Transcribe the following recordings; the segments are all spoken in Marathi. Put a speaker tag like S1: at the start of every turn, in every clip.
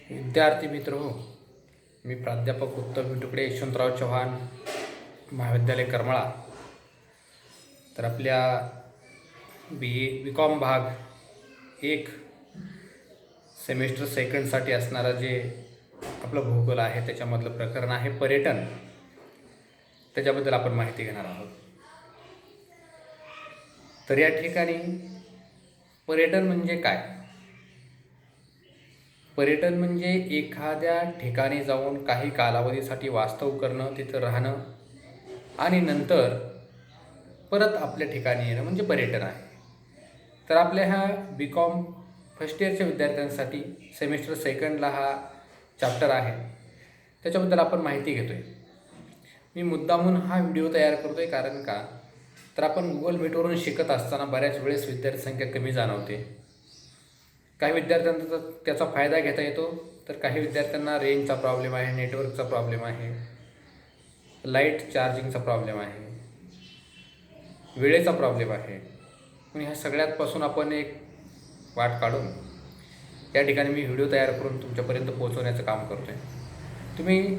S1: विद्यार्थी मित्र हो, मी प्राध्यापक उत्तम तुकडे यशवंतराव चव्हाण महाविद्यालय करमाळा. तर आपल्या बी.कॉम भाग 1 सेमिस्टर सेकंडसाठी असणारं जे आपलं भूगोल आहे त्याच्यामधलं प्रकरण आहे पर्यटन. त्याच्याबद्दल आपण माहिती घेणार आहोत. तर या ठिकाणी पर्यटन म्हणजे काय? पर्यटन म्हणजे एखाद्या ठिकाणी जाऊन काही कालावधीसाठी वास्तव करणं, तिथं राहणं आणि नंतर परत आपल्या ठिकाणी येणं म्हणजे पर्यटन आहे. तर आपल्या ह्या बी.कॉम फर्स्ट इयरच्या विद्यार्थ्यांसाठी सेमिस्टर सेकंडला हा चॅप्टर आहे, त्याच्याबद्दल आपण माहिती घेतो आहे. मी मुद्दामून हा व्हिडिओ तयार करतो आहे कारण का तर आपण गुगल मीटवरून शिकत असताना बऱ्याच वेळेस विद्यार्थी संख्या कमी जाणवते. काही विद्यार्थ्यांना त्याचा फायदा घेता येतो, तर काही विद्यार्थ्यांना रेंजचा प्रॉब्लेम आहे, नेटवर्कचा प्रॉब्लेम आहे, लाईट चार्जिंगचा प्रॉब्लेम आहे, वेळेचा प्रॉब्लेम आहे. पण ह्या सगळ्यापासून आपण एक वाट काढून या ठिकाणी मी व्हिडिओ तयार करून तुमच्यापर्यंत पोहोचवण्याचं काम करतो आहे. तुम्ही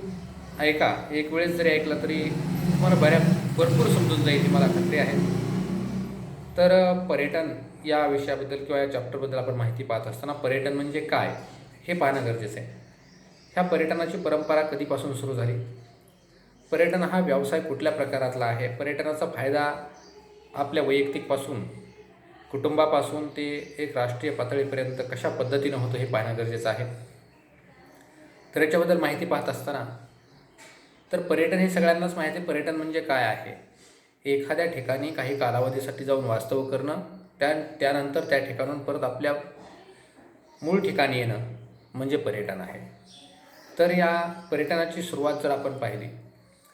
S1: ऐका, एक वेळेस जरी ऐकलं तरी तुम्हाला भरपूर समजून जाईल, ही मला खात्री आहे. तर पर्यटन या विषयाबद्दल किंवा या चॅप्टरबद्दल आपण माहिती पाहत असताना पर्यटन म्हणजे काय हे पाहणं गरजेचं आहे. ह्या पर्यटनाची परंपरा कधीपासून सुरू झाली? पर्यटन हा व्यवसाय कुठल्या प्रकारातला आहे? पर्यटनाचा फायदा आपल्या वैयक्तिकपासून, कुटुंबापासून ते एक राष्ट्रीय पातळीपर्यंत कशा पद्धतीनं होतं हे पाहणं गरजेचं आहे. तर याच्याबद्दल माहिती पाहत असताना तर पर्यटन हे सगळ्यांनाच माहिती आहे. पर्यटन म्हणजे काय आहे? एखाद्या ठिकाणी काही कालावधीसाठी जाऊन वास्तव करणं, त्यानंतर त्या ठिकाणून परत आपल्या मूळ ठिकाणी येणं म्हणजे पर्यटन आहे. तर या पर्यटनाची सुरुवात जर आपण पाहिली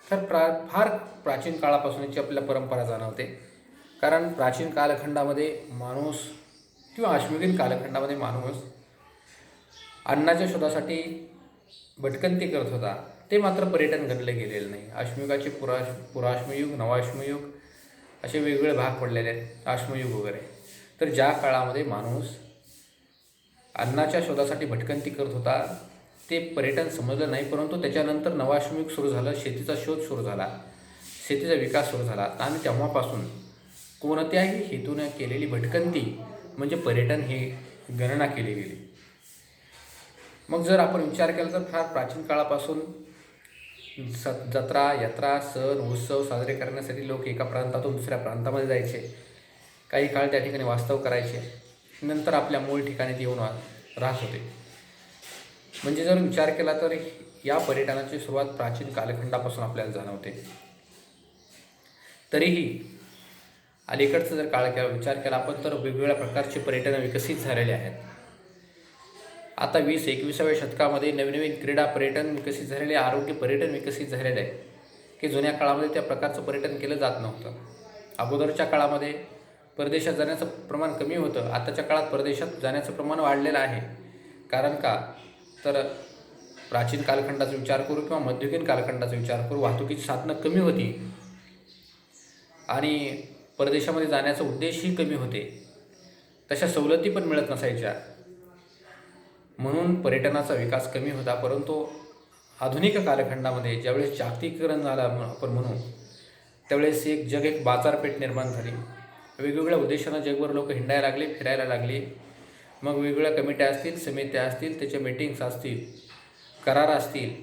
S1: तर फार प्राचीन काळापासूनची आपल्याला परंपरा जाणवते. कारण प्राचीन कालखंडामध्ये माणूस किंवा अश्मयुगीन कालखंडामध्ये माणूस अन्नाच्या शोधासाठी भटकंती करत होता. ते मात्र पर्यटन गणलं गेलेलं नाही. अश्मयुगाचे पुराश्मयुग, नवाश्मयुग असे वेगवेगळे भाग पडलेले आहेत, अश्मयुग वगैरे. तर ज्या काळामध्ये माणूस अन्नाच्या शोधासाठी भटकंती करत होता ते पर्यटन समजलं नाही. परंतु त्याच्यानंतर नवाश्मयुग सुरू झालं, शेतीचा शोध सुरू झाला, शेतीचा विकास सुरू झाला आणि तेव्हापासून कोणत्याही हेतूने केलेली भटकंती म्हणजे पर्यटन ही गणना केली गेली. मग जर आपण विचार केला तर फार प्राचीन काळापासून जत्रा, यात्रा, सण, उत्सव साजरे करण्यासाठी लोक एका प्रांतातून दुसऱ्या प्रांतामध्ये जायचे, काही काळ त्या ठिकाणी वास्तव करायचे, नंतर आपल्या मूळ ठिकाणी येऊन राहत होते. म्हणजे जर विचार केला तर या पर्यटनाची सुरुवात प्राचीन कालखंडापासून आपल्याला जाणवते. तरीही अलीकडचं जर विचार केला आपण तर वेगवेगळ्या प्रकारचे पर्यटन विकसित झालेले आहेत. आता 20-21व्या शतकामध्ये नवीन क्रीडा पर्यटन विकसित झालेले, आरोग्य पर्यटन विकसित झालेलं आहे की जुन्या काळामध्ये त्या प्रकारचं पर्यटन केलं जात नव्हतं. अगोदरच्या काळामध्ये परदेशात जाण्याचं प्रमाण कमी होतं, आताच्या काळात परदेशात जाण्याचं प्रमाण वाढलेलं आहे. कारण का तर प्राचीन कालखंडाचा विचार करू किंवा मध्ययुगीन कालखंडाचा विचार करू, वाहतुकीची साधनं कमी होती आणि परदेशामध्ये जाण्याचा उद्देशही कमी होते, तशा सवलती पण मिळत नसायच्या, म्हणून पर्यटनाचा विकास कमी होता. परंतु आधुनिक कालखंडामध्ये ज्यावेळेस जागतिकीकरण झालं आपण म्हणू, त्यावेळेस एक बाजारपेठ निर्माण झाली. वेगवेगळ्या उद्देशानं जगभर लोक हिंडायला लागले, फिरायला लागले. मग वेगवेगळ्या कमिट्या असतील, समित्या असतील, त्याच्या मीटिंग्स असतील, करार असतील.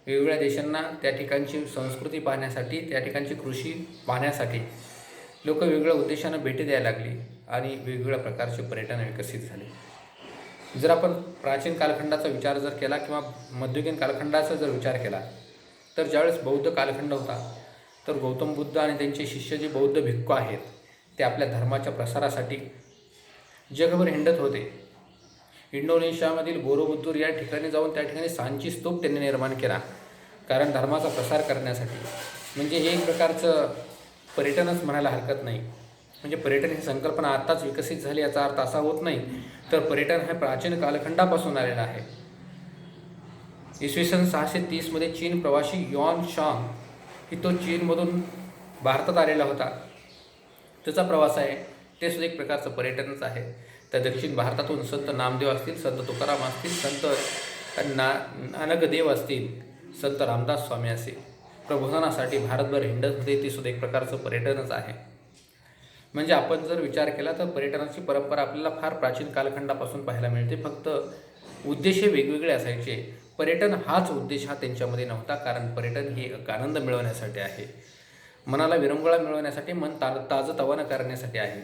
S1: वेगवेगळ्या देशांना त्या ठिकाणची संस्कृती पाहण्यासाठी, त्या ठिकाणची कृषी पाहण्यासाठी लोक वेगवेगळ्या उद्देशानं भेटी द्यायला लागली आणि वेगवेगळ्या प्रकारचे पर्यटन विकसित झाले. जर आपण प्राचीन कालखंडाचा विचार जर केला किंवा मध्ययुगीन कालखंडाचा जर विचार केला तर ज्यावेळेस बौद्ध कालखंड होता तर गौतम बुद्ध आणि त्यांचे शिष्य जे बौद्ध भिक्खू आहेत ते आपल्या धर्माच्या प्रसारासाठी जगभर हिंडत होते. इंडोनेशियामधील बोरोबुद्दूर या ठिकाणी जाऊन त्या ठिकाणी सांची स्तूप त्यांनी निर्माण केला, कारण धर्माचा प्रसार करण्यासाठी. म्हणजे हे एक प्रकारचं पर्यटनच म्हणायला हरकत नाही. म्हणजे पर्यटन ही संकल्पना आत्ताच विकसित झाली याचा अर्थ असा होत नाही, तर पर्यटन हे प्राचीन कालखंडापासून आलेलं आहे. इसवी सन 630मध्ये चीन प्रवासी युआन शांग ही तो चीनमधून भारतात आलेला होता, त्याचा प्रवास आहे, ते सुद्धा एक प्रकारचं पर्यटनच आहे. तर दक्षिण भारतातून संत नामदेव असतील, संत तुकाराम असतील, संत नानकदेव असतील, संत रामदास स्वामी असेल, प्रबोधनासाठी भारतभर हिंडत होते. ते सुद्धा एक प्रकारचं पर्यटनच आहे. म्हणजे आपण जर विचार केला तर पर्यटनाची परंपरा आपल्याला फार प्राचीन कालखंडापासून पाहायला मिळते. फक्त उद्देश वेगवेगळे असायचे. पर्यटन हाच उद्देश हा त्यांच्यामध्ये नव्हता, कारण पर्यटन हे एक आनंद मिळवण्यासाठी आहे, मनाला विरंगुळा मिळवण्यासाठी, मन ताजंतवानं करण्यासाठी आहे.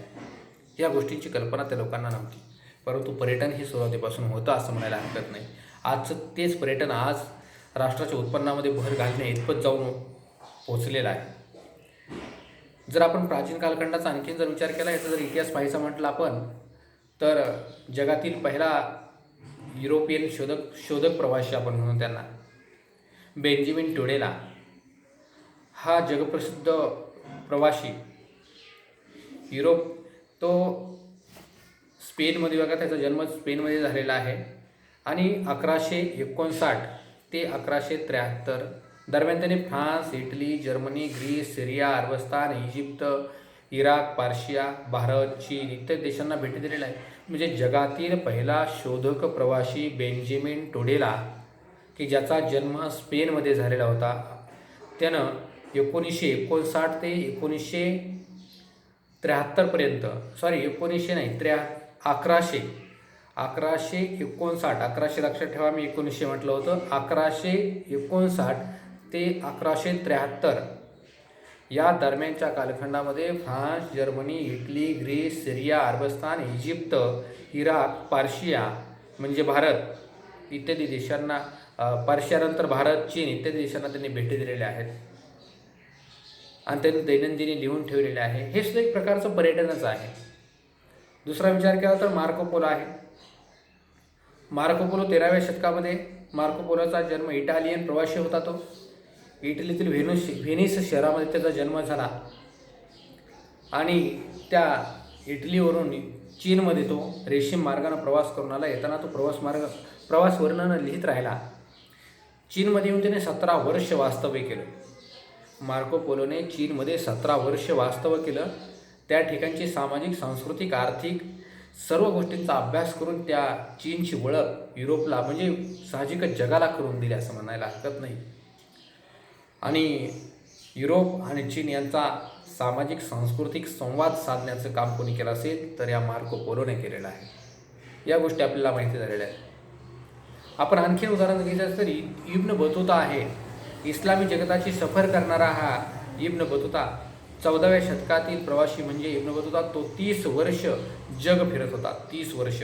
S1: या गोष्टींची कल्पना त्या लोकांना नव्हती, परंतु पर्यटन हे सुरुवातीपासून होतं असं म्हणायला हरकत नाही. आजचं तेच पर्यटन आज राष्ट्राच्या उत्पन्नामध्ये भर घालणे इतपत जाऊन पोचलेलं आहे. जर आपण प्राचीन कालखंडाचा आणखीन जर विचार केला, याचा जर इतिहास पाहायचा म्हटलं आपण, तर जगातील पहिला युरोपियन शोधक प्रवासी आपण म्हणून त्यांना, बेंजामिन टोडेला, हा जगप्रसिद्ध प्रवासी तो स्पेनमध्ये, बघा त्याचा जन्म स्पेनमध्ये झालेला आहे आणि 1159 ते 1173 दरम्यान त्याने फ्रान्स, इटली, जर्मनी, ग्रीस, सिरिया, अरबस्तान, इजिप्त, इराक, पर्शिया, भारत, चीन इत्यादी देशांना भेटी दिलेल्या आहे. म्हणजे जगातील पहिला शोधक प्रवासी बेंजामिन टोडेला, की ज्याचा जन्म स्पेनमध्ये झालेला होता, त्यानं 1959 ते 1973पर्यंत, 1159 लक्षात ठेवा, मी 1900 म्हटलं होतं, 1159 ते 1173 या दरम्यानच्या कालखंडामध्ये फ्रान्स, जर्मनी, इटली, ग्रीस, सिरिया, अरबस्तान, इजिप्त, इराक, पर्शिया म्हणजे भारत इत्यादी देशांना, पर्शियानंतर भारत, चीन इत्यादी देशांना त्यांनी भेटी दिलेल्या आहेत आणि त्यांनी दैनंदिनी लिहून ठेवलेले आहे. हे सुद्धा एक प्रकारचं पर्यटनच आहे. दुसरा विचार केला तर मार्को पोलो आहे. मार्को पोलो 13व्या शतकामध्ये, मार्को पोलोचा जन्म, इटालियन प्रवासी होता. तो इटलीतील व्हेनिस शहरामध्ये त्याचा जन्म झाला आणि त्या इटलीवरून चीनमध्ये तो रेशीम मार्गाने प्रवास करून आला. येताना तो प्रवास वर्णन लिहित राहिला. चीनमध्ये येऊन त्याने 17 वर्ष वास्तव्य केलं. मार्को पोलोने चीनमध्ये 17 वर्ष वास्तव्य केलं. त्या ठिकाणची सामाजिक, सांस्कृतिक, आर्थिक सर्व गोष्टींचा अभ्यास करून त्या चीनची ओळख युरोपला, म्हणजे साहजिकच जगाला करून दिली असं म्हणायला हरकत नाही. आणि युरोप आणि चीन यांचा सामाजिक, सांस्कृतिक संवाद साधण्याचं काम कोणी केलं असेल तर या मार्को पोलोने केलेलं आहे. या गोष्टी आपल्याला माहिती झालेल्या आहेत. आपण आणखी उदाहरण घ्यायचं तरी इब्न बतूता आहे. इस्लामी जगताची सफर करणारा हा इब्न बतूता 14व्या शतकातील प्रवासी म्हणजे इब्न बतूता. तो 30 वर्ष जग फिरत होता. 30 वर्ष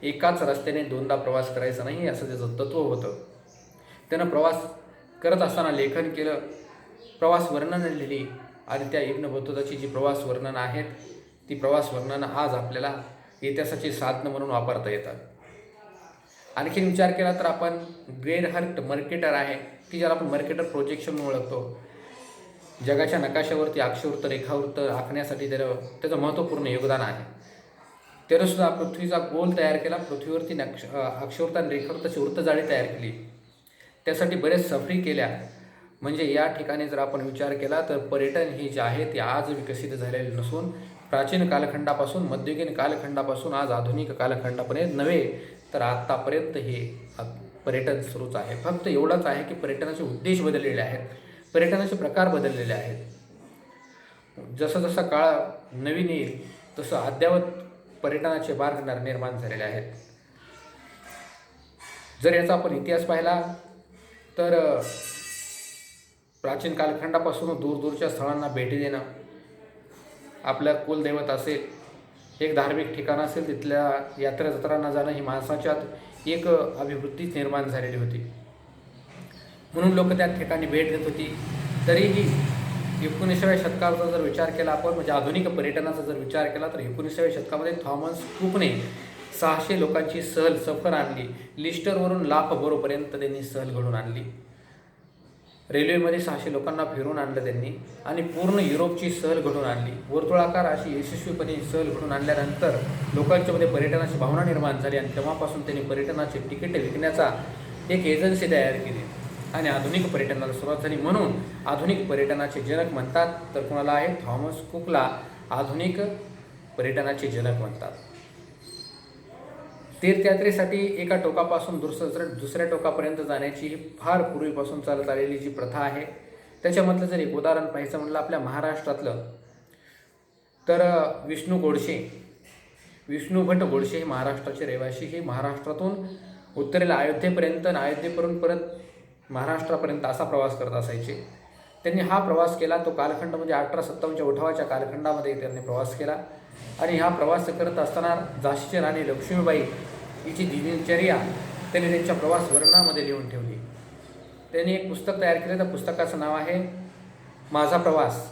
S1: एकाच रस्त्याने दोनदा प्रवास करायचा नाही असं त्याचं तत्त्व होतं. त्यानं प्रवास करत असताना लेखन केलं, प्रवास वर्णनं लिहिली आणि त्या इब्न बतूताची जी प्रवास वर्णनं आहेत ती प्रवास वर्णनं आज आपल्याला इतिहासाची साधनं म्हणून वापरता येतात. आणखीन विचार केला तर आपण गेरहर्ट मर्केटर आहे, की ज्याला आपण मर्केटर प्रोजेक्शन म्हणून ओळखतो. जगाच्या नकाशावरती अक्षवृत्त, रेखावृत्त आखण्यासाठी त्याचं महत्त्वपूर्ण योगदान आहे. त्यानं सुद्धा पृथ्वीचा गोल तयार केला, पृथ्वीवरती अक्षवृत्त आणि रेखावृत्ताची वृत्तजाळी तयार केली. त्यासाठी बरेच सफरी केल्या. म्हणजे या ठिकाणी जर आपण विचार केला तर पर्यटन हे जे आहे ते आज विकसित झालेले नसून प्राचीन कालखंडापासून, मध्ययुगीन कालखंडापासून आज आधुनिक कालखंडापर्यंत नव्हे तर आत्तापर्यंत हे पर्यटन सुरूच आहे. फक्त एवढंच आहे की पर्यटनाचे उद्देश बदललेले आहेत, पर्यटनाचे प्रकार बदललेले आहेत. जसं जसा काळ नवीन येईल तसं अद्ययावत पर्यटनाचे मार्ग निर्माण झालेले आहेत. जर याचा आपण इतिहास पाहिला तर प्राचीन कालखंडापासून दूरदूरच्या स्थळांना भेटी देणं, आपल्या कुलदैवत असेल, एक धार्मिक ठिकाण असेल, तिथल्या यात्रा जत्रांना जाणं ही माणसाच्यात एक अभिवृत्तीच निर्माण झालेली होती. म्हणून लोक त्या ठिकाणी भेट देत होती. तरीही 19व्या शतकाचा जर विचार केला आपण, म्हणजे आधुनिक पर्यटनाचा जर विचार केला तर 19व्या शतकामध्ये थॉमस कुकने 600 लोकांची सहल सफर आणली. लिस्टरवरून लाफबोरोपर्यंत त्यांनी सहल घडून आणली. रेल्वेमध्ये 600 लोकांना फिरून आणलं त्यांनी आणि पूर्ण युरोपची सहल घडून आणली. वर्तुळाकार अशी यशस्वीपणे सहल घडून आणल्यानंतर लोकांच्यामध्ये पर्यटनाची भावना निर्माण झाली आणि तेव्हापासून त्यांनी पर्यटनाची तिकीट विकण्याचा एक एजन्सी तयार केली आणि आधुनिक पर्यटनाला सुरुवात झाली. म्हणून आधुनिक पर्यटनाचे जनक म्हणतात तर कोणाला आहे? थॉमस कुकला आधुनिक पर्यटनाचे जनक म्हणतात. तीर्थयात्रेसाठी एका टोकापासून दुसऱ्या टोकापर्यंत जाण्याची ही फार पूर्वीपासून चालत आलेली जी प्रथा आहे, त्याच्यामधलं जर एक उदाहरण पाहायचं म्हटलं आपल्या महाराष्ट्रातलं, तर विष्णू भट गोडसे हे महाराष्ट्राचे रहिवासी, हे महाराष्ट्रातून उत्तरेला अयोध्येपर्यंत आणि अयोध्येवरून परत महाराष्ट्रापर्यंत असा प्रवास करत असायचे. त्यांनी हा प्रवास केला, तो कालखंड म्हणजे 1857च्या उठावाच्या कालखंडामध्ये त्यांनी प्रवास केला. आणि हा प्रवास करत असताना झाशीची राणी लक्ष्मीबाई हिची दिनचर्या त्यांनी त्यांच्या प्रवास वर्णनामध्ये लिहून ठेवली. त्यांनी एक पुस्तक तयार केलं, त्या पुस्तकाचं नाव आहे माझा प्रवास.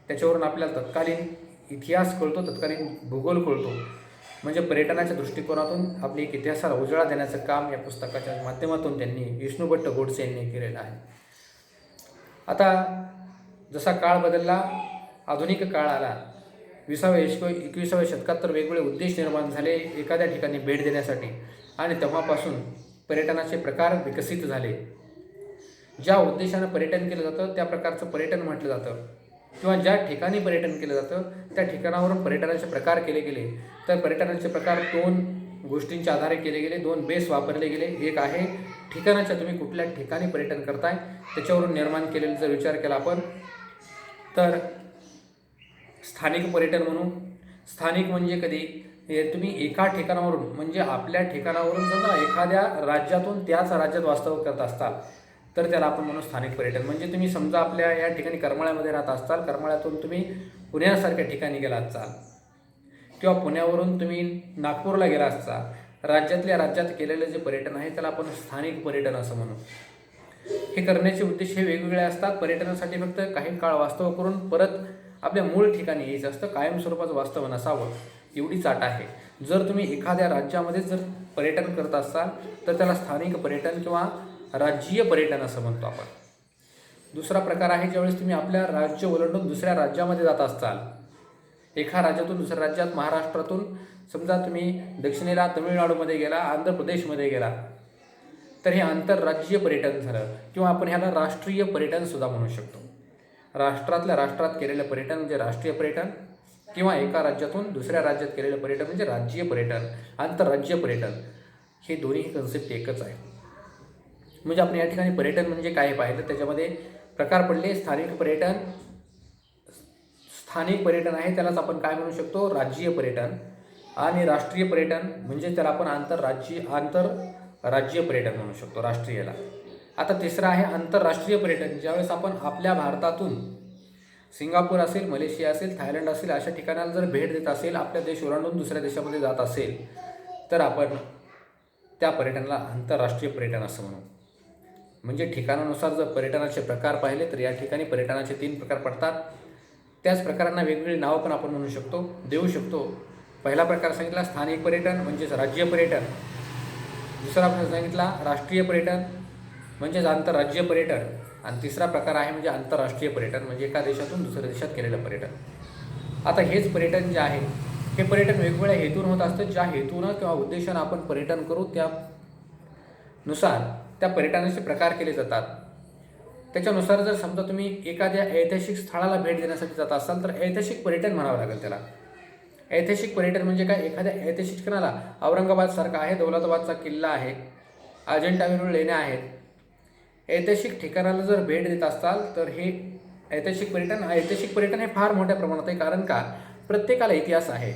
S1: त्याच्यावरून आपल्याला तत्कालीन इतिहास कळतो, तत्कालीन भूगोल कळतो. म्हणजे पर्यटनाच्या दृष्टिकोनातून आपली एक इतिहासाला उजाळा देण्याचं काम या पुस्तकाच्या माध्यमातून त्यांनी विष्णू भट गोडसे यांनी केलेलं आहे. आता जसा काळ बदलला, आधुनिक काळ आला, 21व्या शतकात तर वेगवेगळे उद्देश निर्माण झाले एखाद्या ठिकाणी भेट देण्यासाठी. आणि तेव्हापासून पर्यटनाचे प्रकार विकसित झाले. ज्या उद्देशानं पर्यटन केलं जातं त्या प्रकारचं पर्यटन म्हटलं जातं, किंवा ज्या ठिकाणी पर्यटन केलं जातं त्या ठिकाणावरून पर्यटनाचे प्रकार केले गेले. तर पर्यटनाचे प्रकार 2 गोष्टींच्या आधारे केले गेले, 2 बेस वापरले गेले. एक आहे ठिकाणाच्या, तुम्ही कुठल्या ठिकाणी पर्यटन करताय त्याच्यावरून निर्माण केलेला जर विचार केला आपण, तर स्थानिक पर्यटन म्हणू. स्थानिक म्हणजे कधी तुम्ही एका ठिकाणावरून, म्हणजे आपल्या ठिकाणावरून समजा एखाद्या राज्यातून त्याच राज्यात वास्तव्य करत असताल तर त्याला आपण म्हणू स्थानिक पर्यटन. म्हणजे तुम्ही समजा आपल्या या ठिकाणी करमाळ्यामध्ये राहत असताल, करमाळ्यातून तुम्ही पुण्यासारख्या ठिकाणी गेला असाल, किंवा पुण्यावरून तुम्ही नागपूरला गेला असता, राज्यातल्या राज्यात केलेलं जे पर्यटन आहे त्याला आपण स्थानिक पर्यटन असं म्हणू. हे करण्याचे उद्देश हे वेगवेगळे असतात. पर्यटनासाठी फक्त काही काळ वास्तव करून परत आपल्या मूळ ठिकाणी यायचं असतं, कायमस्वरूपाचं वास्तव नसावं एवढीच अट आहे. जर तुम्ही एखाद्या राज्यामध्ये जर पर्यटन करत असाल तर त्याला स्थानिक पर्यटन किंवा राज्यीय पर्यटन असं म्हणतो आपण. दुसरा प्रकार आहे ज्यावेळेस तुम्ही आपल्या राज्य ओलांडून दुसऱ्या राज्यामध्ये जात असताल, एका राज्यातून दुसऱ्या राज्यात, महाराष्ट्रातून समजा तुम्ही दक्षिणेला तमिळनाडूमध्ये गेला, आंध्र प्रदेशमध्ये गेला, तर हे आंतरराज्यीय पर्यटन झालं. किंवा आपण ह्याला राष्ट्रीय पर्यटनसुद्धा म्हणू शकतो. राष्ट्रातल्या राष्ट्रात केलेलं पर्यटन म्हणजे राष्ट्रीय पर्यटन, किंवा एका राज्यातून दुसऱ्या राज्यात केलेलं पर्यटन म्हणजे राज्यीय पर्यटन, आंतरराज्यीय पर्यटन. हे दोन्ही कन्सेप्ट एकच आहे. म्हणजे आपण या ठिकाणी पर्यटन म्हणजे काय पाहिलं, त्याच्यामध्ये प्रकार पडले. स्थानिक पर्यटन आहे त्यालाच आपण काय म्हणू शकतो, राज्यीय पर्यटन. आणि राष्ट्रीय पर्यटन म्हणजे त्याला आपण आंतरराज्यीय पर्यटन म्हणू शकतो, राष्ट्रीयला. आता तिसरं आहे आंतरराष्ट्रीय पर्यटन. ज्यावेळेस आपण आपल्या भारतातून सिंगापूर असेल, मलेशिया असेल, थायलंड असेल अशा ठिकाणाला जर भेट देत असेल, आपल्या देश ओलांडून दुसऱ्या देशामध्ये जात असेल, तर आपण त्या पर्यटनाला आंतरराष्ट्रीय पर्यटन असं म्हणू. म्हणजे ठिकाणानुसार जर पर्यटनाचे प्रकार पाहिले तर या ठिकाणी पर्यटनाचे 3 प्रकार पडतात. त्याच प्रकारांना वेगवेगळी नावं पण आपण म्हणू शकतो, देऊ शकतो. पहिला प्रकार सांगितला स्थानिक पर्यटन म्हणजेच राज्य पर्यटन. दुसरा आपण सांगितला राष्ट्रीय पर्यटन म्हणजेच आंतरराज्य पर्यटन. आणि तिसरा प्रकार आहे म्हणजे आंतरराष्ट्रीय पर्यटन, म्हणजे एका देशातून दुसऱ्या देशात केलेलं पर्यटन. आता हेच पर्यटन जे आहे हे पर्यटन वेगवेगळ्या हेतून होत असतं. ज्या हेतूनं किंवा उद्देशानं आपण पर्यटन करू त्यानुसार त्या पर्यटनाचे प्रकार केले जातात. त्याच्यानुसार जर समजा तुम्ही एखाद्या ऐतिहासिक स्थळाला भेट देण्यासाठी जात असाल तर ऐतिहासिक पर्यटन म्हणावं लागेल त्याला. ऐतिहासिक पर्यटन म्हणजे काय, एखाद्या ऐतिहासिक ठिकाणाला, औरंगाबादसारखा आहे, दौलताबादचा किल्ला आहे, अजिंठा वेरूळ लेण्या आहेत, ऐतिहासिक ठिकाणाला जर भेट देत असाल तर हे ऐतिहासिक पर्यटन हे फार मोठ्या प्रमाणात आहे. कारण का, प्रत्येकाला इतिहास आहे.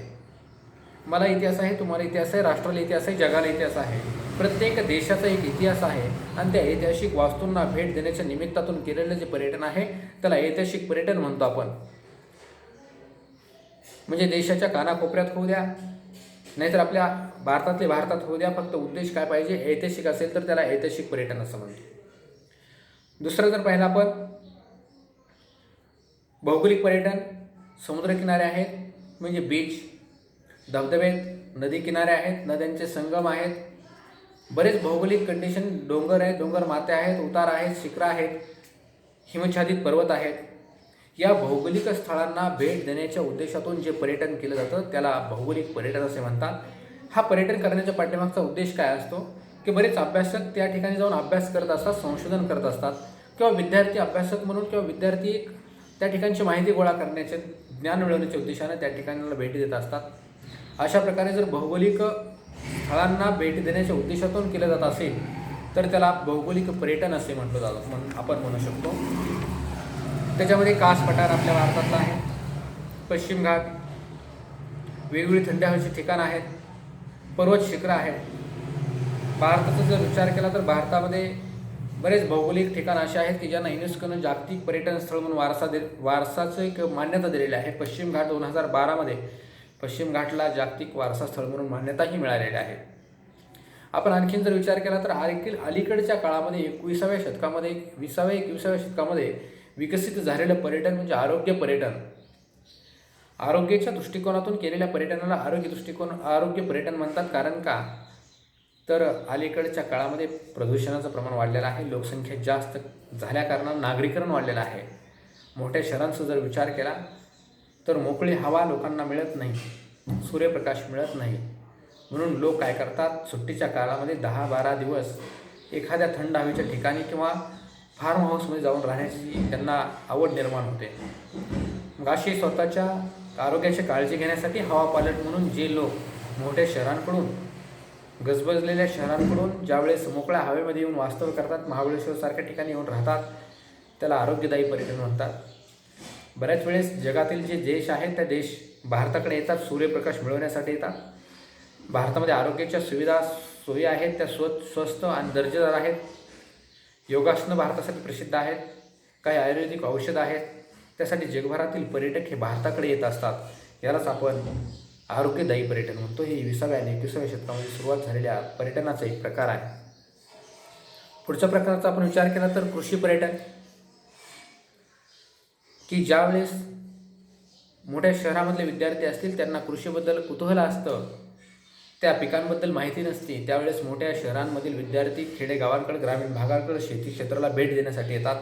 S1: मला इतिहास आहे, तुम्हाला इतिहास आहे, राष्ट्राला इतिहास आहे, जगाला इतिहास आहे. प्रत्येक देशाचा एक इतिहास आहे आणि त्या ऐतिहासिक वास्तूंना भेट देण्याच्या निमित्तातून केलेलं जे पर्यटन आहे त्याला ऐतिहासिक पर्यटन म्हणतो आपण. म्हणजे देशाच्या कानाकोपऱ्यात होऊ द्या, नाहीतर आपल्या भारतात होऊ द्या, फक्त उद्देश काय पाहिजे, ऐतिहासिक असेल तर त्याला ऐतिहासिक पर्यटन असं म्हणतो. दुसरं जर पाहिलं आपण भौगोलिक पर्यटन, समुद्रकिनारे आहेत म्हणजे बीच, धबधबे, नदी किनारे आहेत, नद्यांचे संगम आहेत, बरेच भौगोलिक कंडिशन, डोंगर आहेत, डोंगर माते आहेत, उतार आहेत, शिखरं आहेत, हिमच्छादित पर्वत आहेत. या भौगोलिक स्थळांना भेट देण्याच्या उद्देशातून जे पर्यटन केलं जातं त्याला भौगोलिक पर्यटन असे म्हणतात. हा पर्यटन करण्याच्या पाठीमागचा उद्देश काय असतो की बरेच अभ्यासक त्या ठिकाणी जाऊन अभ्यास करत असतात, संशोधन करत असतात, किंवा विद्यार्थी अभ्यासक म्हणून किंवा विद्यार्थी त्या ठिकाणची माहिती गोळा करण्याचे, ज्ञान मिळवण्याच्या उद्देशाने त्या ठिकाणाला भेटी देत असतात. अशा प्रकारे जर भौगोलिक स्थळांना भेट देण्याच्या उद्देशातून केलं जात असेल तर त्याला भौगोलिक पर्यटन असे म्हटलं जातं, आपण म्हणू शकतो. त्याच्यामध्ये कास पठार आपल्या भारतातला आहे, पश्चिम घाट, वेगवेगळी थंड हवेची ठिकाणं आहेत, पर्वत शिखरं आहेत. भारताचा जर विचार केला तर भारतामध्ये बरेच भौगोलिक ठिकाणं असे आहेत की ज्यांना युनेस्कोनं जागतिक पर्यटन स्थळ म्हणून वारसाचं एक मान्यता दिलेली आहे. पश्चिम घाट 2012मध्ये पश्चिम घाटला जागतिक वारसा स्थळ म्हणून मान्यताही मिळालेली आहे. आपण आणखीन जर विचार केला तर अलीकडच्या काळामध्ये 21व्या शतकामध्ये विकसित झालेलं पर्यटन म्हणजे आरोग्य पर्यटन. आरोग्याच्या दृष्टिकोनातून केलेल्या पर्यटनाला आरोग्य पर्यटन म्हणतात. कारण का तर अलीकडच्या काळामध्ये प्रदूषणाचं प्रमाण वाढलेलं आहे, लोकसंख्या जास्त झाल्याकारणानं नागरीकरण वाढलेलं आहे. मोठ्या शहरांचा जर विचार केला तर मोकळी हवा लोकांना मिळत नाही, सूर्यप्रकाश मिळत नाही. म्हणून लोक काय करतात, सुट्टीच्या काळामध्ये 10-12 दिवस एखाद्या थंड हवेच्या ठिकाणी किंवा फार्म हाऊसमध्ये जाऊन राहण्याची त्यांना आवड निर्माण होते. मग अशी स्वतःच्या आरोग्याची काळजी घेण्यासाठी हवा पालट म्हणून जे लोक मोठ्या शहरांकडून, गजबजलेल्या शहरांकडून ज्यावेळेस मोकळ्या हवेमध्ये येऊन वास्तव्य करतात, महाबळेश्वरसारख्या ठिकाणी येऊन राहतात, त्याला आरोग्यदायी पर्यटन म्हणतात. बऱ्याच वेळेस जगातील जे देश आहेत त्या देश भारताकडे येतात, सूर्यप्रकाश मिळवण्यासाठी येतात. भारतामध्ये आरोग्याच्या सोयी आहेत, त्या स्वस्त आणि दर्जेदार आहेत. योगासनं भारतासाठी प्रसिद्ध आहेत, काही आयुर्वेदिक औषधं आहेत. त्यासाठी जगभरातील पर्यटक हे भारताकडे येत असतात. यालाच आपण आरोग्यदायी पर्यटन म्हणतो. हे 20व्या आणि 21व्या शतकामध्ये सुरुवात झालेल्या पर्यटनाचा एक प्रकार आहे. पुढच्या प्रकारचा आपण विचार केला तर कृषी पर्यटन, की ज्यावेळेस मोठ्या शहरामधले विद्यार्थी असतील त्यांना कृषीबद्दल कुतूहल असतं, त्या पिकांबद्दल माहिती नसते, त्यावेळेस मोठ्या शहरांमधील विद्यार्थी खेडेगावांकडे, ग्रामीण भागाकडे, शेती क्षेत्राला भेट देण्यासाठी येतात.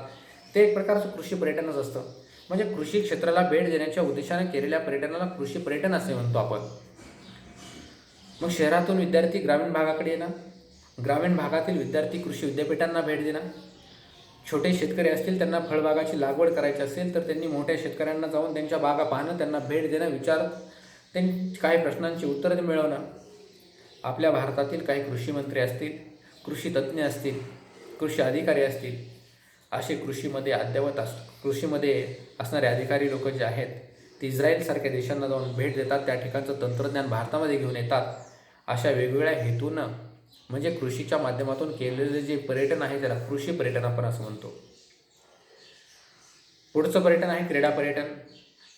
S1: ते एक प्रकारचं कृषी पर्यटनच असतं. म्हणजे कृषी क्षेत्राला भेट देण्याच्या उद्देशाने केलेल्या पर्यटनाला कृषी पर्यटन असे म्हणतो आपण. मग शहरातून विद्यार्थी ग्रामीण भागाकडे येणं, ग्रामीण भागातील विद्यार्थी कृषी विद्यापीठांना भेट देणं, छोटे शेतकरी असतील त्यांना फळबागाची लागवड करायची असेल तर त्यांनी मोठ्या शेतकऱ्यांना जाऊन त्यांच्या बागा पाहणं, त्यांना भेट देणं, त्यांनी काही प्रश्नांची उत्तरं मिळवणं. आपल्या भारतातील काही कृषी मंत्री असतील, कृषी तज्ज्ञ असतील, कृषी अधिकारी असतील, असे कृषीमध्ये असणारे अधिकारी लोक जे आहेत ते इस्रायलसारख्या देशांना जाऊन भेट देतात, त्या ठिकाणचं तंत्रज्ञान भारतामध्ये घेऊन येतात. अशा वेगवेगळ्या हेतूनं म्हणजे कृषीच्या माध्यमातून केलेले जे पर्यटन आहे त्याला कृषी पर्यटन आपण असं म्हणतो. पुढचं पर्यटन आहे क्रीडा पर्यटन.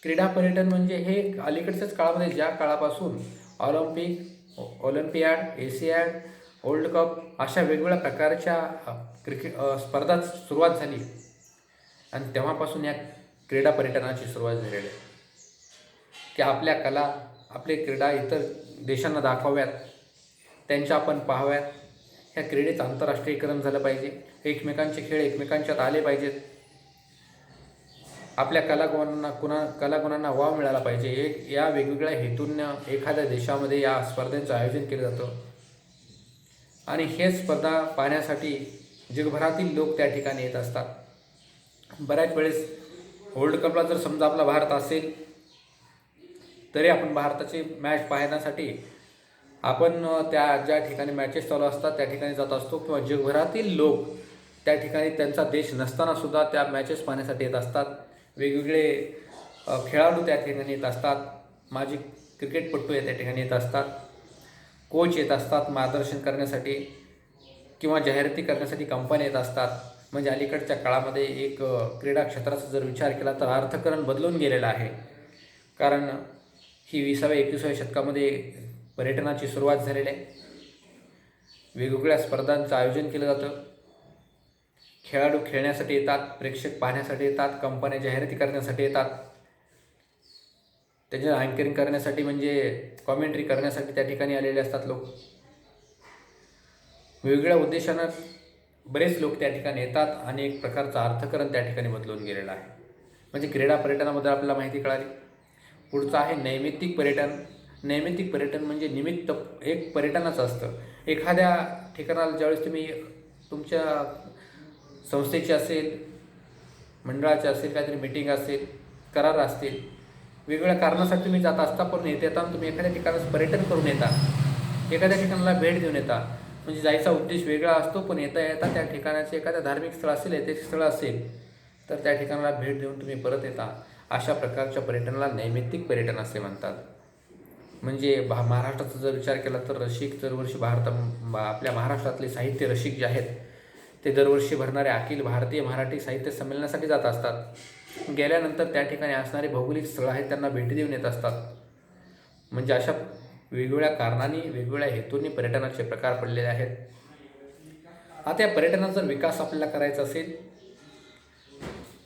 S1: क्रीडा पर्यटन म्हणजे हे अलीकडच्याच काळामध्ये, ज्या काळापासून ऑलिम्पियाड, एशियाड, वर्ल्ड कप अशा वेगवेगळ्या प्रकारच्या स्पर्धा सुरुवात झाली आणि तेव्हापासून या क्रीडा पर्यटनाची सुरुवात झालेली आहे, की आपल्या कला, आपले क्रीडा इतर देशांना दाखवाव्यात, त्यांच्या आपण पाहाव्यात. ह्या क्रीडेचं आंतरराष्ट्रीयकरण झालं पाहिजे, एकमेकांचे खेळ एकमेकांच्यात आले पाहिजेत, आपल्या कलागुणांना वाव मिळाला पाहिजे. या वेगवेगळ्या हेतूंना एखाद्या देशामध्ये या स्पर्धांचं आयोजन केलं जातं आणि हे स्पर्धा पाहण्यासाठी जगभरातील लोक त्या ठिकाणी येत असतात. बऱ्याच वेळेस वर्ल्ड कपला जर समजा आपला भारत असेल तरी आपण भारताची मॅच पाहण्यासाठी आपण त्या ज्या ठिकाणी मॅचेस चालू असतात त्या ठिकाणी जात असतो, किंवा जगभरातील लोक त्या ठिकाणी त्यांचा देश नसतानासुद्धा त्या मॅचेस पाहण्यासाठी येत असतात. वेगवेगळे खेळाडू त्या ठिकाणी येत असतात, माजी क्रिकेटपटू त्या ठिकाणी येत असतात, कोच येत असतात मार्गदर्शन करण्यासाठी, किंवा जाहिराती करण्यासाठी कंपन्या येत असतात. म्हणजे अलीकडच्या काळामध्ये एक क्रीडा क्षेत्राचा जर विचार केला तर अर्थकारण बदलून गेलेलं आहे. कारण ही 20व्या-21व्या शतकामध्ये पर्यटनाची सुरुवात झालेली आहे. वेगवेगळ्या स्पर्धांचं आयोजन केलं जातं, खेळाडू खेळण्यासाठी येतात, प्रेक्षक पाहण्यासाठी येतात, कंपन्या जाहिराती करण्यासाठी येतात, त्याच्या अँकरिंग करण्यासाठी म्हणजे कॉमेंट्री करण्यासाठी त्या ठिकाणी आलेले असतात लोक. वेगवेगळ्या उद्देशानं बरेच लोक त्या ठिकाणी येतात आणि एक प्रकारचं अर्थकारण त्या ठिकाणी बदलून गेलेलं आहे. म्हणजे क्रीडा पर्यटनाबद्दल आपल्याला माहिती कळाली. पुढचं आहे नैमित्तिक पर्यटन. नैमित्तिक पर्यटन म्हणजे निमित्त एक पर्यटनाचं असतं. एखाद्या ठिकाणाला ज्यावेळेस तुम्ही तुमच्या संस्थेची असेल, मंडळाची असेल, काहीतरी मीटिंग असेल, करार असतील, वेगवेगळ्या कारणासाठी तुम्ही जात असता, पण येताना तुम्ही एखाद्या ठिकाणाचं पर्यटन करून येता. एखाद्या ठिकाणाला भेट देऊन येता, म्हणजे जायचा उद्देश वेगळा असतो, पण येता येता त्या ठिकाणाचे एखाद्या धार्मिक स्थळ असेल, ऐतिहासिक स्थळ असेल तर त्या ठिकाणाला भेट देऊन तुम्ही परत येता. अशा प्रकारच्या पर्यटनाला नैमित्तिक पर्यटन असे म्हणतात. म्हणजे महाराष्ट्राचा जर विचार केला तर रसिक दरवर्षी आपल्या महाराष्ट्रातले साहित्य रसिक जे आहेत ते दरवर्षी भरणारे अखिल भारतीय मराठी साहित्य संमेलनासाठी जात असतात. गेल्यानंतर त्या ठिकाणी असणारे भौगोलिक स्थळं आहेत त्यांना भेटी देऊन येत असतात. म्हणजे अशा वेगवेगळ्या कारणांनी, वेगवेगळ्या हेतूंनी पर्यटनाचे प्रकार पडलेले आहेत. आता या पर्यटनाचा विकास आपल्याला करायचा असेल,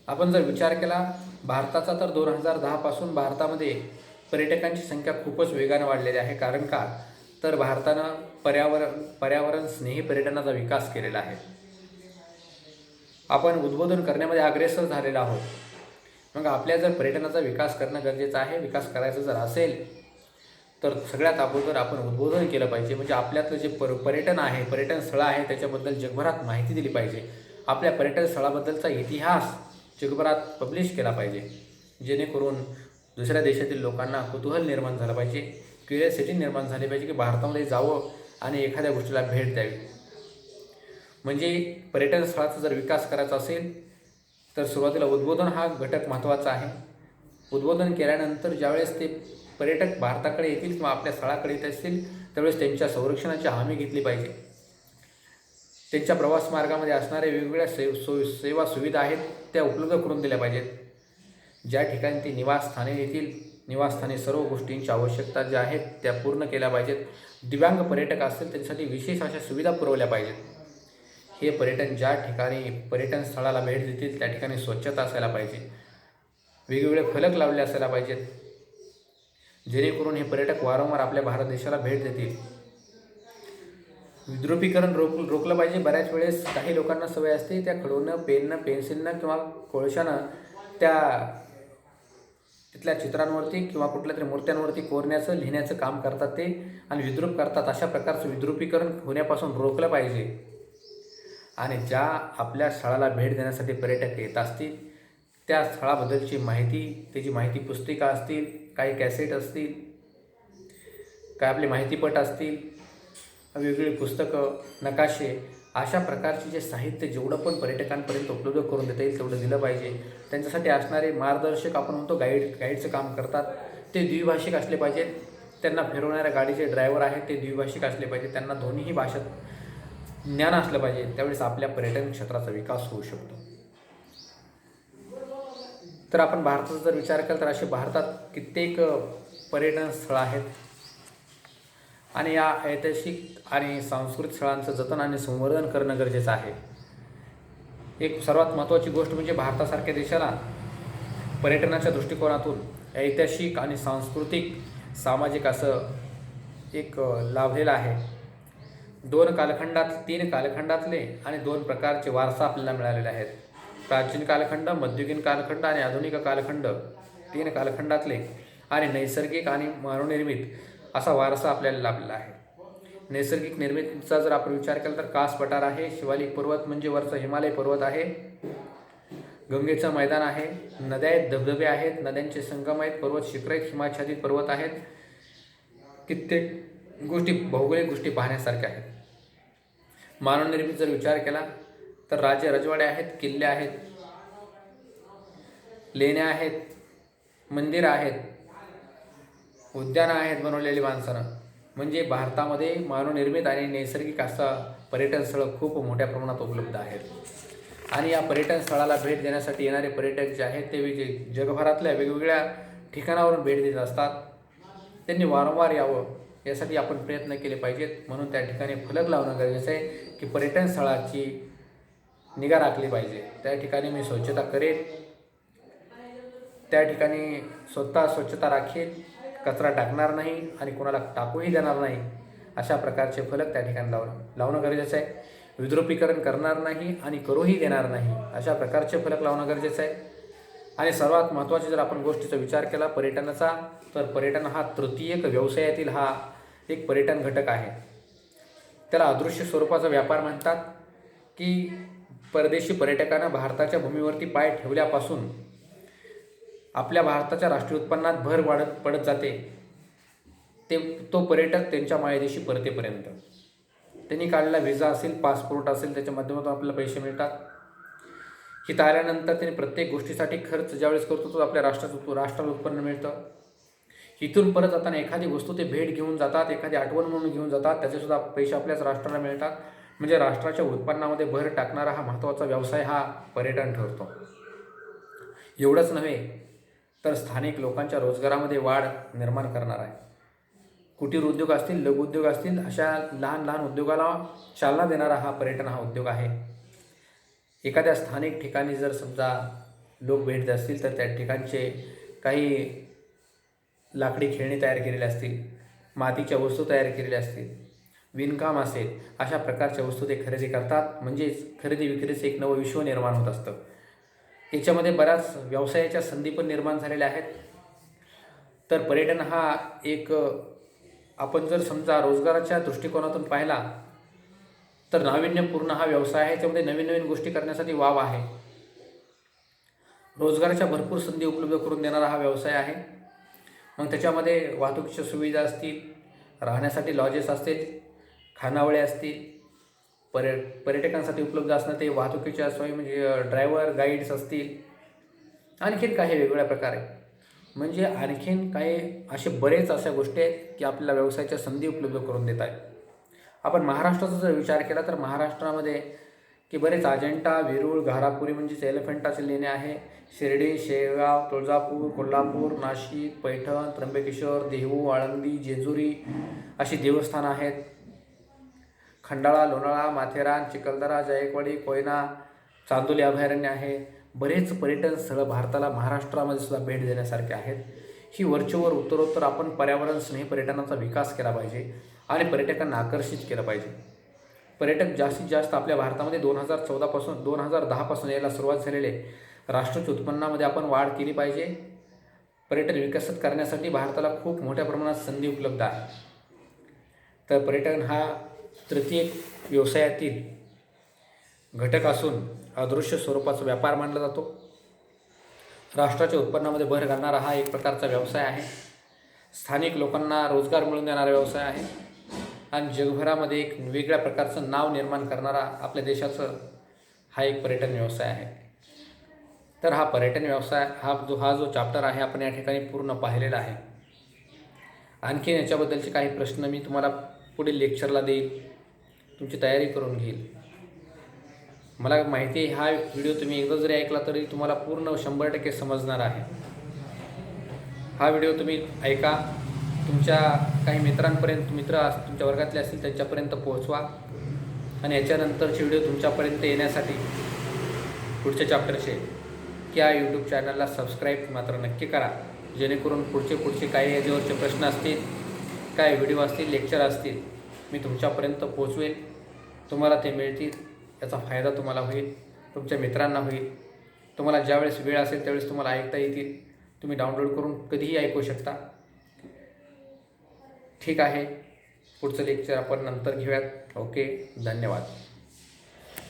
S1: आपण जर विचार केला भारताचा, तर 2010 पासून भारतामध्ये पर्यटकांची संख्या खूपच वेगाने वाढलेली आहे. कारण का, तर भारतानं पर्यावरण स्नेही पर्यटनाचा विकास केलेला आहे. आपण उद्बोधन करण्यामध्ये अग्रेसर झालेलो आहोत. मग आपल्या जर पर्यटनाचा विकास करणं गरजेचं आहे. विकास करायचं जर असेल तर सगळ्यात अगोदर आपण उद्बोधन केलं पाहिजे. म्हणजे आपल्यातलं जे पर्यटन आहे, पर्यटन स्थळं आहे त्याच्याबद्दल जगभरात माहिती दिली पाहिजे. आपल्या पर्यटन स्थळाबद्दलचा इतिहास जगभरात पब्लिश केला पाहिजे, जेणेकरून दुसऱ्या देशातील लोकांना कुतूहल निर्माण झालं पाहिजे, क्युरिओसिटी निर्माण झाली पाहिजे की भारतामध्ये जावं आणि एखाद्या गोष्टीला भेट द्यावी. म्हणजे पर्यटन स्थळाचा जर विकास करायचा असेल तर सुरुवातीला उद्बोधन हा घटक महत्त्वाचा आहे. उद्बोधन केल्यानंतर ज्यावेळेस ते पर्यटक भारताकडे येतील किंवा आपल्या स्थळाकडे येत असतील त्यावेळेस त्यांच्या संरक्षणाची हमी घेतली पाहिजे. त्यांच्या प्रवास मार्गामध्ये असणाऱ्या वेगवेगळ्या सेवा सुविधा आहेत त्या उपलब्ध करून दिल्या पाहिजेत. ज्या ठिकाणी ते निवासस्थाने येतील, निवासस्थानी सर्व गोष्टींची आवश्यकता ज्या आहेत त्या पूर्ण केल्या पाहिजेत. दिव्यांग पर्यटक असतील त्यांच्यासाठी विशेष अशा सुविधा पुरवल्या पाहिजेत. हे पर्यटन ज्या ठिकाणी पर्यटन स्थळाला भेट देतील त्या ठिकाणी स्वच्छता असायला पाहिजे, वेगवेगळे फलक लावले असायला पाहिजेत, जेणेकरून हे पर्यटक वारंवार आपल्या भारत देशाला भेट देतील. विद्रुपीकरण रोखलं पाहिजे. बऱ्याच वेळेस काही लोकांना सवय असते त्या खडूनं, पेननं, पेन्सिलनं किंवा कोळशानं तिथल्या चित्रांवरती किंवा कुठल्या तरी मूर्त्यांवरती कोरण्याचं, लिहिण्याचं काम करतात ते आणि विद्रूप करतात. अशा प्रकारचं विद्रुपीकरण होण्यापासून रोखलं पाहिजे. आणि ज्या आपल्या स्थळाला भेट देण्यासाठी पर्यटक येत असतील त्या स्थळाबद्दलची माहिती, त्याची माहिती पुस्तिका असतील, काही कॅसेट असतील, काय आपले माहितीपट असतील, वेगवेगळी पुस्तकं, नकाशे, अशा प्रकारचे जे साहित्य जेवढं पण पर्यटकांपर्यंत उपलब्ध करून देता येईल तेवढं दिलं पाहिजे. त्यांच्यासाठी असणारे मार्गदर्शक, आपण म्हणतो गाईडचं काम करतात, ते द्विभाषिक असले पाहिजेत. त्यांना फिरवणाऱ्या गाडीचे ड्रायव्हर आहेत ते द्विभाषिक असले पाहिजेत. त्यांना दोन्हीही भाषेत ज्ञान असलं पाहिजे. त्यावेळेस आपल्या पर्यटन क्षेत्राचा विकास होऊ शकतो. तर आपण भारताचा जर विचार केला तर असे भारतात कित्येक पर्यटन स्थळं आहेत आणि या ऐतिहासिक आणि सांस्कृतिक स्थळांचं जतन आणि संवर्धन करणं गरजेचं आहे. एक सर्वात महत्त्वाची गोष्ट म्हणजे भारतासारख्या देशाला पर्यटनाच्या दृष्टिकोनातून ऐतिहासिक आणि सांस्कृतिक, सामाजिक असं एक लाभलेलं आहे. 3 कालखंडातले आणि 2 प्रकारचे वारसा आपल्याला मिळालेले आहेत. प्राचीन कालखंड, मध्ययुगीन कालखंड आणि आधुनिक कालखंड, 3 कालखंडातले आणि नैसर्गिक आणि मानवनिर्मित असा वारसा आपल्याला लाभलेला आहे. नैसर्गिक निर्मितीचा जर आपण विचार केला तर कास पठार आहे, शिवालिक पर्वत म्हणजे वरचा हिमालय पर्वत आहे, गंगेचं मैदान आहे, नद्या आहेत, धबधबे आहेत, नद्यांचे संगम आहेत, पर्वत शिखर आहेत, हिमाच्छादित पर्वत आहेत. कित्येक गोष्टी, भौगोलिक गोष्टी पाहण्यासारख्या आहेत. मानवनिर्मित जर विचार केला तर राज्य राजवाडे आहेत, किल्ले आहेत, लेण्या आहेत, मंदिरं आहेत, उद्यानं आहेत बनवलेली माणसानं. म्हणजे भारतामध्ये मानवनिर्मित आणि नैसर्गिक असं पर्यटन स्थळं खूप मोठ्या प्रमाणात उपलब्ध आहेत. आणि या पर्यटन स्थळाला भेट देण्यासाठी येणारे पर्यटक जे आहेत ते जगभरातल्या वेगवेगळ्या ठिकाणावरून भेट देत असतात. त्यांनी वारंवार यावं यासाठी आपण प्रयत्न केले पाहिजेत. म्हणून त्या ठिकाणी फलक लावणं गरजेचं आहे की पर्यटन स्थळाची निगा राखली पाहिजे. त्या ठिकाणी मी स्वच्छता करेन, त्या ठिकाणी स्वतः स्वच्छता राखेल, कचरा टाकणार नाही आणि कोणाला टाकूही देणार नाही. अशा प्रकारचे फलक त्या ठिकाणी लावणं गरजेचं आहे. विद्रुपीकरण करणार नाही आणि करूही देणार नाही अशा प्रकारचे फलक लावणं गरजेचं आहे. आणि सर्वात महत्त्वाची जर आपण गोष्टीचा विचार केला पर्यटनाचा, तर पर्यटन हा तृतीयक व्यवसायातील हा एक पर्यटन घटक आहे. त्याला अदृश्य स्वरूपाचा व्यापार म्हणतात. की परदेशी पर्यटकांना भारताच्या भूमीवरती पाय तो पर्यटक त्यांच्या मायदेशी परतेपर्यंत त्यांनी काढलेला व्हिसा असेल, पासपोर्ट असेल, त्याच्या माध्यमातून आपल्याला पैसे मिळतात. इथं आल्यानंतर त्यांनी प्रत्येक गोष्टीसाठी खर्च ज्यावेळेस करतो तो आपल्या राष्ट्राला उत्पन्न मिळतं. इथून परत जाताना एखादी वस्तू ते भेट घेऊन जातात, एखादी आठवण म्हणून घेऊन जातात, त्याचेसुद्धा पैसे आपल्याच राष्ट्राला मिळतात. म्हणजे राष्ट्राच्या उत्पन्नामध्ये भर टाकणारा हा महत्त्वाचा व्यवसाय हा पर्यटन ठरतो. एवढंच नव्हे तर स्थानिक लोकांच्या रोजगारामध्ये वाढ निर्माण करणार आहे. कुटीर उद्योग असतील, लघु उद्योग असतील, अशा लहान लहान उद्योगाला चालना देणारा हा पर्यटन हा उद्योग आहे. एखाद्या स्थानिक ठिकाणी जर समजा लोक भेट देत असतील तर त्या ठिकाणचे काही लाकडी खेळणी तयार केलेली असतील, मातीच्या वस्तू तयार केलेल्या असतील, विणकाम असेल, अशा प्रकारच्या वस्तू ते खरेदी करतात. म्हणजेच खरेदी विक्रीचं एक नवं विश्व निर्माण होत असतं. याच्यामध्ये बऱ्याच व्यवसायाच्या संधी पण निर्माण झालेल्या आहेत. तर पर्यटन हा एक आपण जर समजा रोजगाराच्या दृष्टिकोनातून पाहिला तर नाविन्यपूर्ण हा व्यवसाय आहे. याच्यामध्ये नवीन नवीन गोष्टी करण्यासाठी वाव आहे. रोजगाराच्या भरपूर संधी उपलब्ध करून देणारा हा व्यवसाय आहे. मग त्याच्यामध्ये वाहतुकीच्या सुविधा असतील, राहण्यासाठी लॉजेस असतील, खानावळे असतील, पर्यटकांसाठी उपलब्ध असणं ते वाहतुकीच्या सोयी म्हणजे ड्रायव्हर गाईड्स असतील, आणखीन काही वेगवेगळ्या प्रकारे म्हणजे आणखीन काही असे बरेच अशा गोष्टी आहेत की आपल्याला व्यवसायाच्या संधी उपलब्ध करून देत आहेत. आपण महाराष्ट्राचा जर विचार केला तर महाराष्ट्रामध्ये की बरेच अजिंठा, वेरूळ, घारापुरी म्हणजेच एलिफंटाचे लेणे आहे. शिर्डी, शेगाव, तुळजापूर, कोल्हापूर, नाशिक, पैठण, त्र्यंबकेश्वर, देहू, आळंदी, जेजुरी अशी देवस्थानं आहेत. खंडाळा, लोणाळा, माथेरान, चिखलदरा, जायकवाडी, कोयना, चांदोली अभयारण्य आहे. बरेच पर्यटन स्थळं भारताला महाराष्ट्रामध्ये सुद्धा भेट देण्यासारखे आहेत. ही वरचेवर उत्तरोत्तर आपण पर्यावरण स्नेही पर्यटनाचा विकास केला पाहिजे आणि पर्यटकांना आकर्षित केलं पाहिजे. पर्यटक जास्तीत जास्त आपल्या भारतामध्ये 2010पासून यायला सुरुवात झालेले राष्ट्राच्या उत्पन्नामध्ये आपण वाढ केली पाहिजे. पर्यटन विकसित करण्यासाठी भारताला खूप मोठ्या प्रमाणात संधी उपलब्ध आहे. तर पर्यटन हा तृतीय व्यवसायातील घटक असून अदृश्य स्वरूपाचा व्यापार मानला जातो. राष्ट्राच्या उत्पन्नामध्ये भर घालणारा हा एक प्रकारचा व्यवसाय आहे. स्थानिक लोकांना रोजगार मिळवून देणारा व्यवसाय आहे आणि जगभरामध्ये एक वेगळ्या प्रकारचं नाव निर्माण करणारा आपल्या देशाचं हा एक पर्यटन व्यवसाय आहे. तर हा पर्यटन व्यवसाय हा जो चॅप्टर आहे आपण या ठिकाणी पूर्ण पाहिलेला आहे. आणखीन याच्याबद्दलचे काही प्रश्न मी तुम्हाला पुढील लेक्चरला देईल, तुमची तयारी करून घेईल. मला माहिती आहे हा व्हिडिओ तुम्ही एकदा जरी ऐकला तरी तुम्हाला पूर्ण 100% समजणार आहे. हा व्हिडिओ तुम्ही ऐका, तुमच्या काही मित्रांपर्यंत तुमच्या वर्गातले असतील त्यांच्यापर्यंत पोहोचवा आणि याच्यानंतरचे व्हिडिओ तुमच्यापर्यंत येण्यासाठी पुढच्या चॅप्टरचे या यूट्यूब चॅनलला सबस्क्राईब मात्र नक्की करा. जेणेकरून पुढचे काही याच्यावरचे प्रश्न असतील, काय व्हिडिओ असतील, लेक्चर असतील मी तुमच्यापर्यंत पोहोचवेल, तुम्हाला ते मिळतील. याचा फायदा तुम्हाला होईल, तुमच्या मित्रांना होईल. तुम्हाला ज्यावेळेस वेळ असेल त्यावेळेस तुम्हाला ऐकता येतील. तुम्ही डाउनलोड करून कधीही ऐकू शकता. ठीक आहे, पुढचं लेक्चर आपण नंतर घेऊयात. ओके, धन्यवाद.